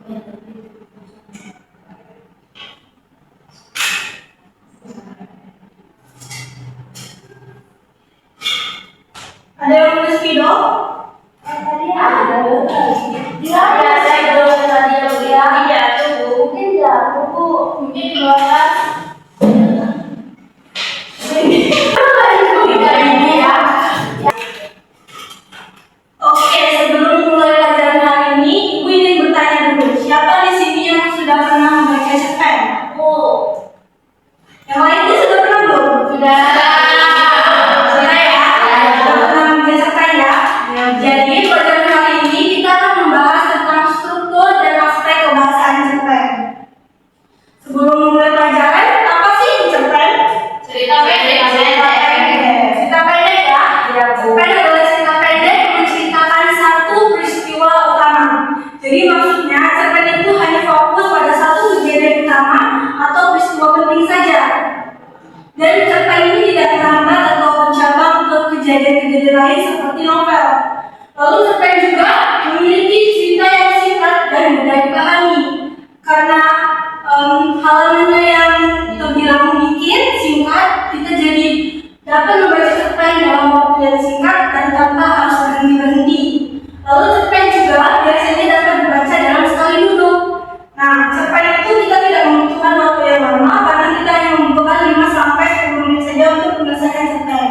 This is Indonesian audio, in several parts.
Ada yang nulis video? Tadi ada. Dia saya belum tadi ya. Mungkin jatuh Bu. Mungkin di bawah. Oke, sebelum mulai pelajaran hari ini, Ibu ingin bertanya dulu, siapa di sini yang sudah pernah membaca cerpen? Yang lainnya sudah pernah belum? Sudah ya? Sudah pernah membaca cerpen ya? Jadi pelajaran hari ini kita akan membahas tentang struktur dan aspek kebahasaan cerpen. Sebelum memulai pelajaran, apa sih cerpen? Cerita pendek. Cerita pendek ya? Cerpen adalah cerita pendek yang menceritakan satu peristiwa utama. Jadi maksudnya cerpen itu hanya fokus pada satu kejadian utama atau peristiwa penting saja. Dan cerpen ini tidak merambat atau mencabang ke kejadian-kejadian lain seperti novel. Lalu cerpen juga memiliki cerita yang singkat dan mudah dipahami. Karena halamannya yang terbilang sedikit, singkat, kita jadi dapat membaca cerpen dalam waktu yang singkat dan tanpa harus berhenti-berhenti. Lalu cerpen juga biasanya dapat dibaca dalam sekali duduk. Nah, cerpen itu kita tidak membutuhkan waktu yang lama karena kita hanya membutuhkan 5-10 menit saja untuk menyelesaikan cerpen.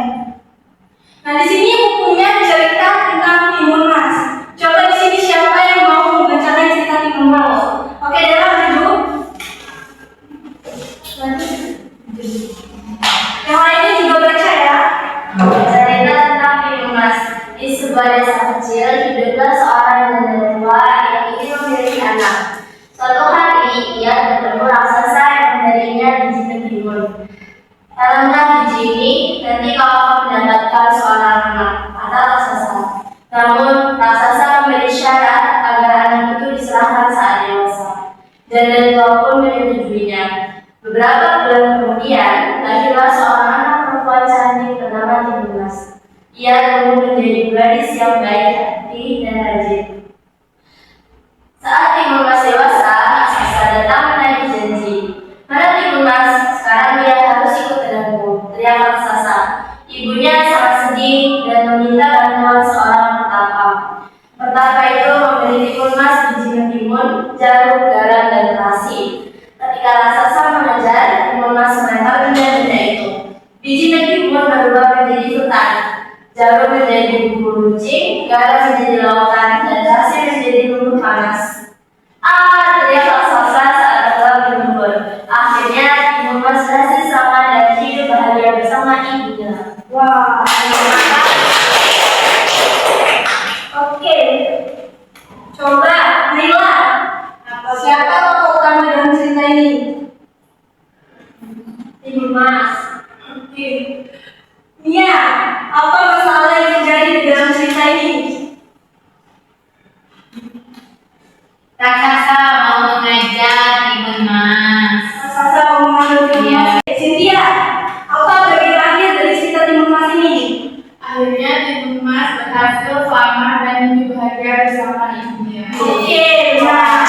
Nah, di sini bukunya cerita tentang Timun Mas. Coba di sini siapa yang mau membacakan cerita Timun Mas? Oke, Dara maju. Yang lainnya juga baca ya. Cerita tentang Timun Mas. Di sebuah desa kecil hiduplah seorang janda tua yang ingin memiliki anak. Suatu hari ia bertemu raksasa yang memberinya biji mentimun. Alangkah biji ini, nanti kau akan mendapatkan seorang anak, kata raksasa. Namun raksasa memberi syarat agar anak itu diserahkan saat dewasa. Janda tua pun menyetujuinya. Beberapa bulan kemudian, lahirlah seorang anak perempuan cantik bernama Timun Mas. Ia tumbuh menjadi gadis yang baik hati dan rajin. Saat Timun Mas dewasa, raksasa datang menagih janji. Mana Timun Mas, sekarang dia harus ikut denganku, teriak raksasa. Ibunya sangat sedih dan meminta bantuan seorang petapa. Petapa itu memberi Timun Mas biji mentimun, jarum, garam, dan terasi. Ketika raksasa mengejar, Timun Mas melempar benda-benda itu. Biji mentimun berubah menjadi hutan, jarum menjadi bubur runcing, garam menjadi lautan, dan terasi menjadi lumpur panas. Teriak raksasa saat telah berlumpur. Akhirnya Timun Mas berhasil selamat dan hidup bahagia bersama ibunya. Wah. Oke. Coba Nila. Siapa tokoh utama dalam cerita ini? Timun Mas. Oke. Nia, apa masalah yang terjadi di dalam cerita ini? Raksasa mau mengejar Timun Mas. Raksasa mau mengambil Timun Mas. Cynthia, apa bagian akhir dari cerita Timun Mas ini? Akhirnya Timun Mas berhasil selamat dan hidup bahagia bersama ibunya. Oke, nah.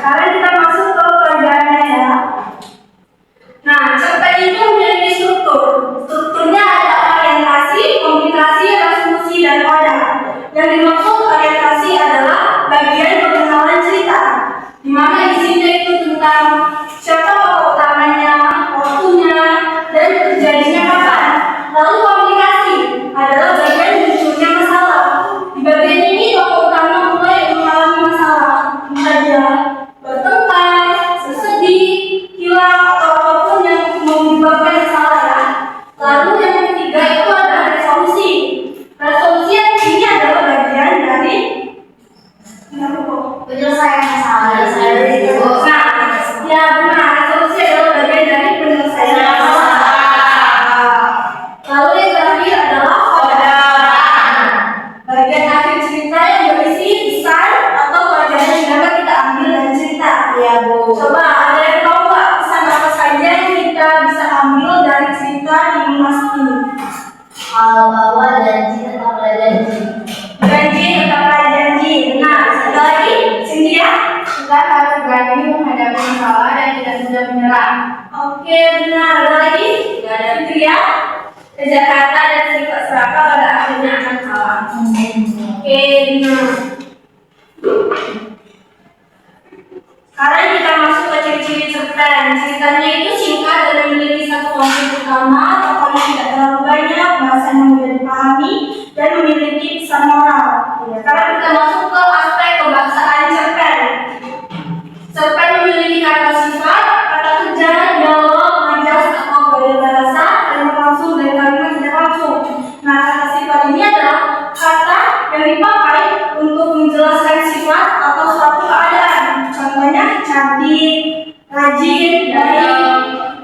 Sekarang kita masuk ke pelajarannya ya. Nah, cerpen itu memiliki struktur. Strukturnya ada orientasi, komplikasi, resolusi, dan koda. Yang dimaksud orientasi adalah bagian pengenalan cerita, di mana isinya itu tentang siapa tokoh utamanya, waktunya, dan terjadinya kapan. Lalu komplikasi adalah bagian munculnya masalah. Di bagian ini tokoh utama mulai mengalami masalah, entah dia bertengkar, bersedih, hilang, atau apapun yang menyebabkan masalah ya. Lalu yang ketiga itu adalah resolusi. Resolusi yang ini adalah bagian dari Penyelesaian masalah. Nah. Sekarang kita masuk ke ciri-ciri cerpen. Ceritanya itu singkat dan memiliki satu konflik utama, tokohnya tidak terlalu banyak, bahasanya mudah dipahami, dan memiliki pesan moral. Sekarang kita masuk ke aspek kebangsaan cerpen. Cerpen memiliki kata sifat, kata kerja, dialog, majas atau gaya bahasa, kalimat langsung dan kalimat tidak langsung. Nah, kata sifat ini adalah kata yang dipakai untuk menjelaskan sifat atau suatu keadaan. Contohnya cantik, rajin, baik.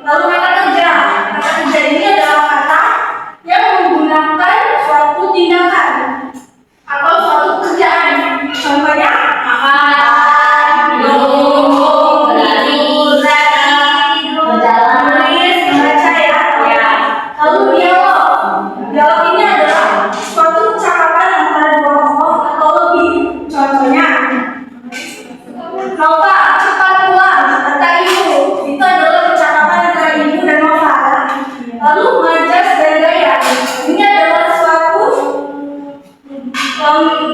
Lalu kata kerja. Kata kerja ini adalah kata yang menggunakan suatu tindakan atau suatu kerjaan. Contohnya makan, minum, tidur, menulis, membaca ya. Lalu dialog. Dialog ini adalah suatu percakapan antara dua tokoh atau lebih. Contohnya Nova, cepat pulang, kata ibu. Itu adalah percakapan antara ibu dan Nova. Lalu majas dan gaya. Ini adalah suatu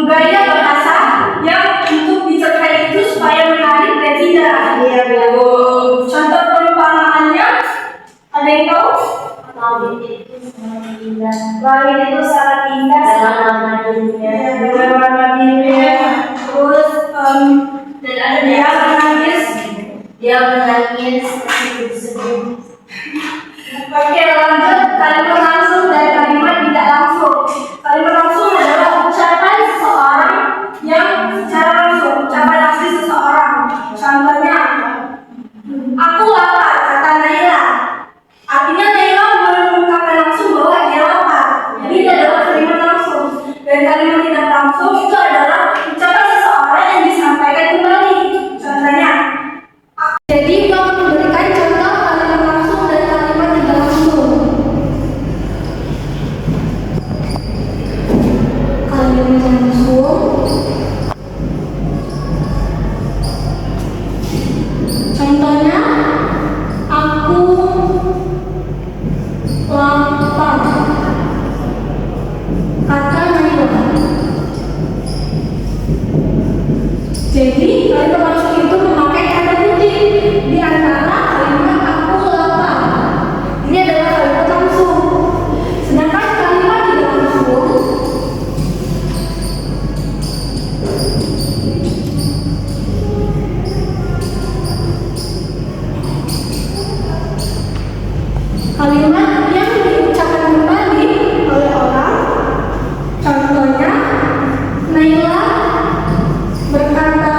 gaya bahasa yang untuk diceritakan itu supaya menarik dan tidak. Contoh perumpamaannya, ada yang tahu? Langit itu sangat indah. Langit itu sangat indah. Warna birunya. Warna birunya. Terus Dan ada dia menangis. Dia menangis sedih. Oke, lanjut kalimat langsung dan kalimat tidak langsung. Kalimat langsung adalah ucapan seseorang yang secara langsung, ucapan asli seseorang. Contohnya, aku lapar, kata Naila. Artinya Naila mengungkapkan langsung bahwa dia lapar. Jadi itu adalah kalimat langsung. Dan kalimat tidak langsung itu adalah ucapan seseorang yang disampaikan kembali. Contohnya, jadi kamu memberikan contoh kalimat langsung dan kalimat tidak langsung. Kalimat langsung. Contohnya, aku lapar, kata Naila. Jadi kalimat langsung itu memakai kata kunci di antara kalimat aku lapar. Ini adalah kalimat langsung. Sedangkan kalimat tidak langsung kalimat yang diucapkan kembali oleh orang. Contohnya, Naila berkata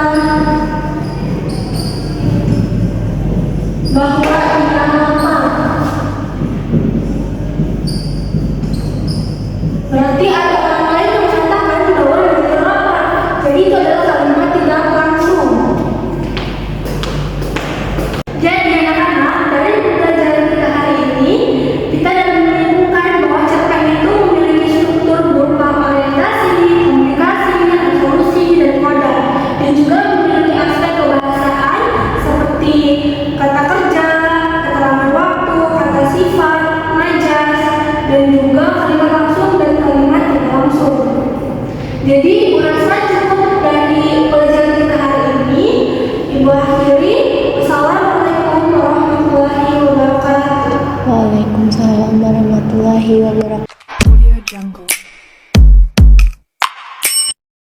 bahwa ia lapar. Berarti ada orang lain yang mengatakan bahwa dia lapar. Jadi itu adalah kalimat tidak langsung. Jadi anak-anak, dari pembelajaran kita hari ini, kita dapat menemukan bahwa cerpen itu memiliki struktur berupa orientasi, komunikasi, resolusi, dan modal. Dan juga memiliki aspek kebahasaan seperti kata kerja, keterangan waktu, kata sifat, majas, dan juga kalimat langsung dan kalimat tidak langsung. Jadi, bukan saja